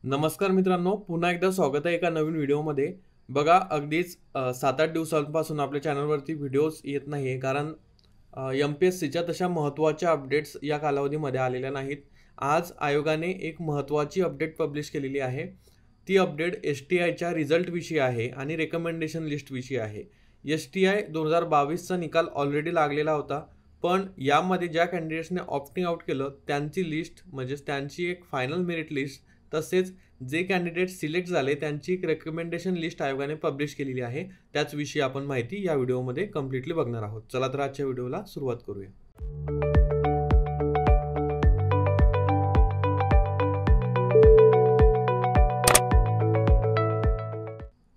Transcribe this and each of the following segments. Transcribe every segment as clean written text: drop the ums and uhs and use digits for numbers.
नमस्कार मित्रांनो, पुन्हा एकदा स्वागत आहे एका नवीन व्हिडिओमध्ये. बघा, अगदीच 7-8 दिवसांपासून आपल्या चॅनलवरती व्हिडिओज येत नाही आहे, कारण MPSCच्या तशा महत्त्वाच्या अपडेट्स या कालावधीमध्ये आलेल्या नाहीत. आज आयोगाने एक महत्त्वाची अपडेट पब्लिश केलेली आहे. ती अपडेट STIच्या रिझल्टविषयी आहे आणि रेकमेंडेशन लिस्टविषयी आहे. STI 2022चा निकाल ऑलरेडी लागलेला होता, पण यामध्ये ज्या कॅन्डिडेट्सने ऑप्टिंग आउट केलं त्यांची लिस्ट, म्हणजे त्यांची एक फायनल मेरिट लिस्ट, तसेच जे कॅन्डिडेट सिलेक्ट झाले त्यांची एक रेकमेंडेशन लिस्ट आयोगाने पब्लिश केलेली आहे. त्याच विषयी आपण माहिती या व्हिडिओमध्ये कम्प्लिटली बघणार आहोत. चला तर आजच्या व्हिडिओला सुरुवात करूया.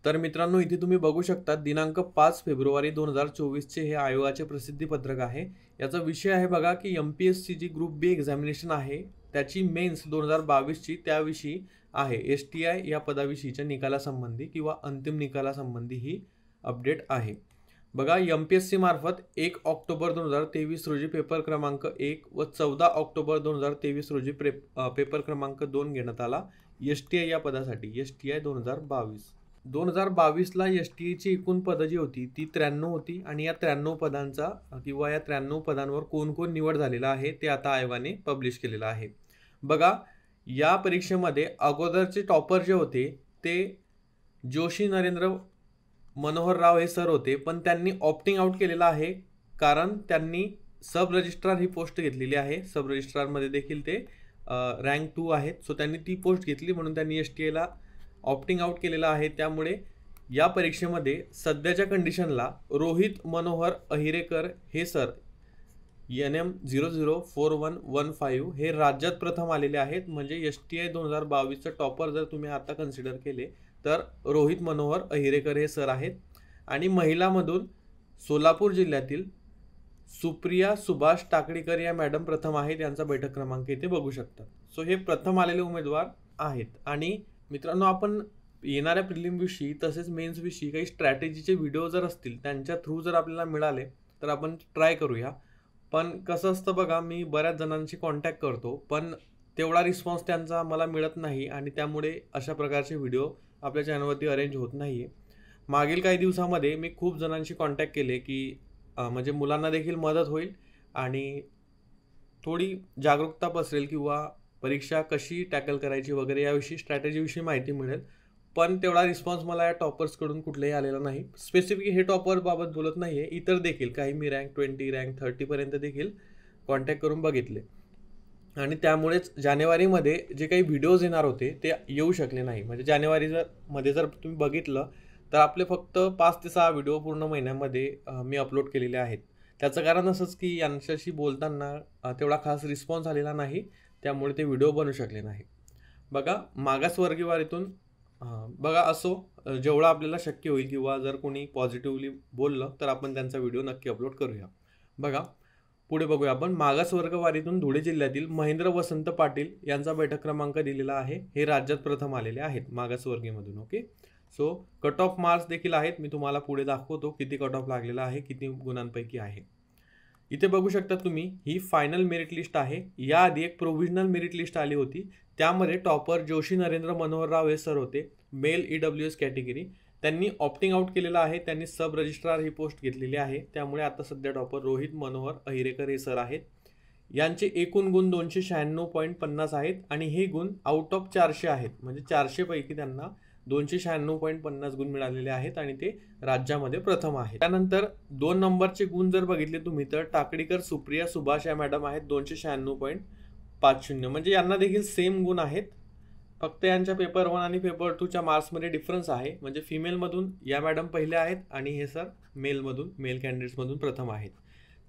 तर मित्रांनो, इथे तुम्ही बघू शकता दिनांक 5 फेब्रुवारी 2024 हे आयोगाचे प्रसिद्धी पत्रक आहे. याचा विषय आहे बघा की MPSC जी ग्रुप बी एक्झामिनेशन आहे त्याची मेन्स 2022ची त्याविषयी आहे. STI या पदाविषयीच्या निकालासंबंधी किंवा अंतिम निकालासंबंधी ही अपडेट आहे. बघा, MPSC मार्फत 1 ऑक्टोबर 2023 रोजी पेपर क्रमांक 1 व 14 ऑक्टोबर 2023 रोजी पेपर क्रमांक 2 घेण्यात आला STI या पदासाठी. STI 2022ला STIची एकूण पदं जी होती ती 93 होती आणि या 93 पदांचा किंवा या 93 पदांवर कोण कोण निवड झालेला आहे ते आता आयोगाने पब्लिश केलेलं आहे. बघा, या परीक्षेमध्ये अगोदरचे टॉपर जे होते ते जोशी नरेंद्र मनोहर राव हे सर होते, पण त्यांनी ऑप्टिंग आउट केलेलं आहे कारण त्यांनी सब रजिस्ट्रार ही पोस्ट घेतलेली आहे. सब रजिस्ट्रारमध्ये देखील ते रँक 2 आहेत. सो त्यांनी ती पोस्ट घेतली म्हणून त्यांनी STIला ऑप्टिंग आउट केलेलं आहे. त्यामुळे या परीक्षेमध्ये सध्याच्या कंडिशनला रोहित मनोहर अहिरेकर हे सर NM 004115 हे राज्यात प्रथम आलेले आहेत. म्हणजे STI 2022चं टॉपर जर तुम्ही आता कन्सिडर केले तर रोहित मनोहर अहिरेकर हे सर आहेत. आणि महिलामधून सोलापूर जिल्ह्यातील सुप्रिया सुभाष टाकडीकर या मॅडम प्रथम आहेत. यांचा बैठक क्रमांक इथे बघू शकता. सो हे प्रथम आलेले उमेदवार आहेत. आणि मित्रांनो, आपण येणाऱ्या प्रिलिमविषयी तसेच मेन्सविषयी काही स्ट्रॅटेजीचे व्हिडिओ जर असतील त्यांच्या थ्रू जर आपल्याला मिळाले तर आपण ट्राय करूया. पण कसं असतं बघा, मी बऱ्याच जणांशी कॉन्टॅक्ट करतो पण तेवढा रिस्पॉन्स त्यांचा मला मिळत नाही आणि त्यामुळे अशा प्रकारचे व्हिडिओ आपल्या चॅनलवरती अरेंज होत नाही आहे. मागील काही दिवसामध्ये मी खूप जणांशी कॉन्टॅक्ट केले की म्हणजे मुलांना देखील मदत होईल आणि थोडी जागरूकता पसरेल किंवा परीक्षा कशी टॅकल करायची वगैरे याविषयी स्ट्रॅटेजीविषयी माहिती मिळेल. पण तेवढा रिस्पॉन्स मला या टॉपर्सकडून कुठलाही आलेला नाही. स्पेसिफिक हे टॉपरबाबत बोलत नाही आहे, इतर देखील काही मी रँक 20 रँक 30पर्यंत देखील कॉन्टॅक्ट करून बघितले आणि त्यामुळेच जानेवारीमध्ये जे काही व्हिडिओज येणार होते ते येऊ शकले नाही. म्हणजे जानेवारीमध्ये जर तुम्ही बघितलं तर आपले फक्त 5 ते 6 व्हिडिओ पूर्ण महिन्यामध्ये मी अपलोड केलेले आहेत. त्याचं कारण असंच की यांच्याशी बोलताना तेवढा खास रिस्पॉन्स आलेला नाही, त्यामुळे ते व्हिडिओ बनवू शकले नाही. बघा, मागासवर्गीयवारीतून बघा असो, जेवढं आपल्याला शक्य होईल किंवा जर कोणी पॉझिटिव्हली बोललं तर आपण त्यांचा व्हिडिओ नक्की अपलोड करूया. बघा, पुढे बघूया आपण. मागासवर्गवारीतून धुळे जिल्ह्यातील महेंद्र वसंत पाटील यांचा बैठक क्रमांक दिलेला आहे. हे राज्यात प्रथम आलेले आहेत मागासवर्गीयमधून. Okay, so cut off marks देखील आहेत. मी तुम्हाला पुढे दाखवतो किती कट ऑफ लागलेला आहे, किती गुणांपैकी आहे. इथे बघू शकता तुम्ही, ही फायनल मेरिट लिस्ट आहे. याआधी एक प्रोव्हिजनल मेरिट लिस्ट आली होती, त्यामध्ये टॉपर जोशी नरेंद्र मनोहर राव हे सर होते, मेल EWS कॅटेगरी. त्यांनी ऑप्टिंग आउट केलेलं आहे, त्यांनी सब रजिस्ट्रार ही पोस्ट घेतलेली आहे. त्यामुळे आता सध्या टॉपर रोहित मनोहर अहिरेकर हे सर आहेत. यांचे एकूण गुण 296.50 आहेत आणि हे गुण आउट ऑफ 400 आहेत. म्हणजे 400 पैकी त्यांना 296.50 गुण मिळालेले आहेत आणि ते राज्यामध्ये प्रथम आहेत. त्यानंतर 2 नंबरचे गुण जर बघितले तुम्ही तर टाकडीकर सुप्रिया सुभाष या मॅडम आहेत 296.50. म्हणजे यांना देखील सेम गुण आहेत, फक्त यांच्या पेपर 1 आणि पेपर 2च्या मार्क्समध्ये डिफरन्स आहे. म्हणजे फिमेलमधून या मॅडम पहिले आहेत आणि हे सर मेल कॅन्डिडेट्समधून प्रथम आहेत.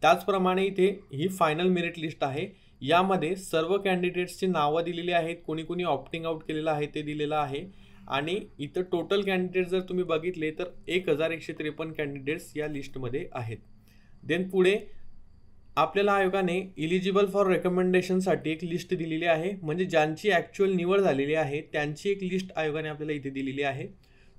त्याचप्रमाणे इथे ही फायनल मेरिट लिस्ट आहे. यामध्ये सर्व कॅन्डिडेट्सची नावं दिलेली आहेत, कोणी कोणी ऑप्टिंग आउट केलेलं आहे ते दिलेलं आहे. आणि इथं टोटल कॅन्डिडेट जर तुम्ही बघितले तर 1153 कॅन्डिडेट्स या लिस्टमध्ये आहेत. देन पुढे आपल्याला आयोगाने इलिजिबल फॉर रेकमेंडेशनसाठी एक लिस्ट दिलेली आहे. म्हणजे ज्यांची ॲक्च्युअल निवड झालेली आहे त्यांची एक लिस्ट आयोगाने आपल्याला इथे दिलेली आहे.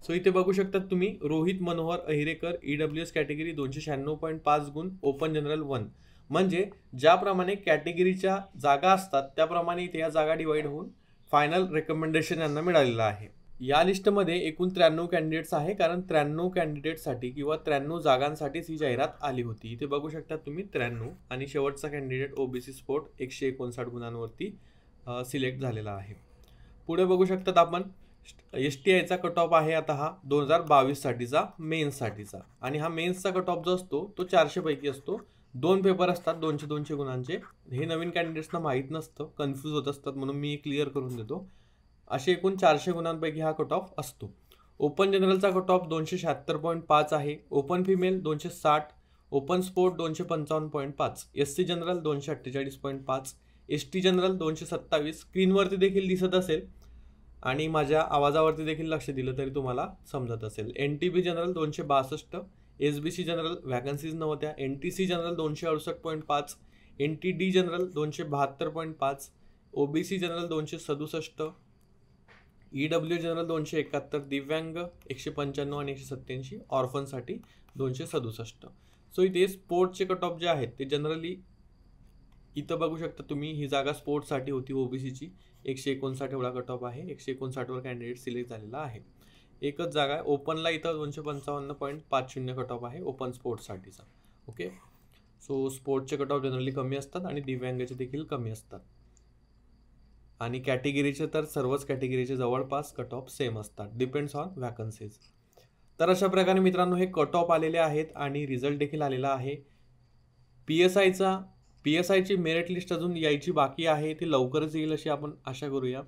सो इथे बघू शकतात तुम्ही, रोहित मनोहर अहिरेकर EWS कॅटेगरी 296.5 गुण, ओपन जनरल 1. म्हणजे ज्याप्रमाणे कॅटेगरीच्या जागा असतात त्याप्रमाणे इथे या जागा डिवाइड होऊन फायनल रेकमेंडेशन यांना मिळालेलं आहे. या लिस्टमध्ये एकूण 93 कॅन्डिडेट्स आहे, कारण 93 कॅन्डिडेटसाठी किंवा 93 जागांसाठीच ही जाहिरात आली होती. इथे बघू शकता तुम्ही 93 आणि शेवटचा कॅन्डिडेट ओबीसी स्पोर्ट 159 गुणांवरती सिलेक्ट झालेला आहे. पुढे बघू शकतात आपण STIचा कट ऑफ आहे आता हा 2022 साठीचा मेन्ससाठीचा, आणि हा मेन्सचा कट ऑफ जो असतो तो 400 पैकी असतो. 2 पेपर असतात 200 गुणांचे. हे नवीन कॅन्डिडेट्सना माहीत नसतं, कन्फ्यूज होत असतात, म्हणून मी क्लिअर करून देतो. असे एकूण 400 गुणांपैकी हा कट ऑफ असतो. ओपन जनरलचा कट ऑफ 276.5 आहे. Open female 260, open sport 255.5, SC general 248.5, ST general 227. स्क्रीनवरती देखील दिसत असेल आणि माझ्या आवाजावरती देखील लक्ष दिलं तरी तुम्हाला समजत असेल. NTB general 262, SBC general vacancies नव्हत्या. NTC general 268.5, NTD general 272.5, OBC general 267, EW general 271, दिव्यांग 195 आणि 187, ऑर्फनसाठी 267. सो इथे स्पोर्टचे कट ऑफ जे आहेत ते जनरली इथं बघू शकता तुम्ही. ही जागा स्पोर्ट्ससाठी होती ओबीसीची. 159 एवढा कट ऑफ आहे. 159 वर कॅन्डिडेट सिलेक्ट झालेला आहे. एकच जागा आहे ओपनला, इथं 255.50 कट ऑफ आहे ओपन स्पोर्ट्ससाठीचा. ओके, सो स्पोर्ट्सचे कट ऑफ जनरली कमी असतात आणि दिव्यांगाचे देखील कमी असतात. आणि कॅटेगरीचे तर सर्वच कॅटेगरीचे जवळपास कट ऑफ सेम असतात, डिपेंड्स ऑन व्हॅकन्सीज. तर अशा प्रकारे मित्रांनो हे कट ऑफ आलेले आहेत आणि रिझल्ट देखील आलेला आहे. PSIची मेरिट लिस्ट अजून यायची बाकी आहे, ती लवकरच येईल अशी आपण आशा करूया.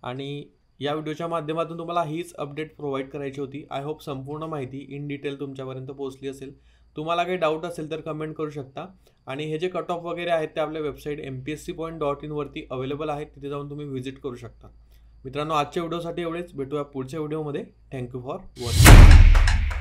आणि या व्हिडिओच्या माध्यमातून तुम्हाला हीच अपडेट प्रोव्हाइड करायची होती. आय होप संपूर्ण माहिती इन डिटेल तुमच्यापर्यंत पोहोचली असेल. तुम्हाला काही डाऊट असेल तर कमेंट करू शकता. आणि हे जे कट ऑफ वगैरे आहेत ते आपल्या वेबसाईट mpscpoint.in वरती अवेलेबल आहेत, तिथे जाऊन तुम्ही व्हिजिट करू शकता. मित्रांनो आजच्या व्हिडिओसाठी एवढेच. भेटूया पुढच्या व्हिडिओमध्ये. Thank you for watching.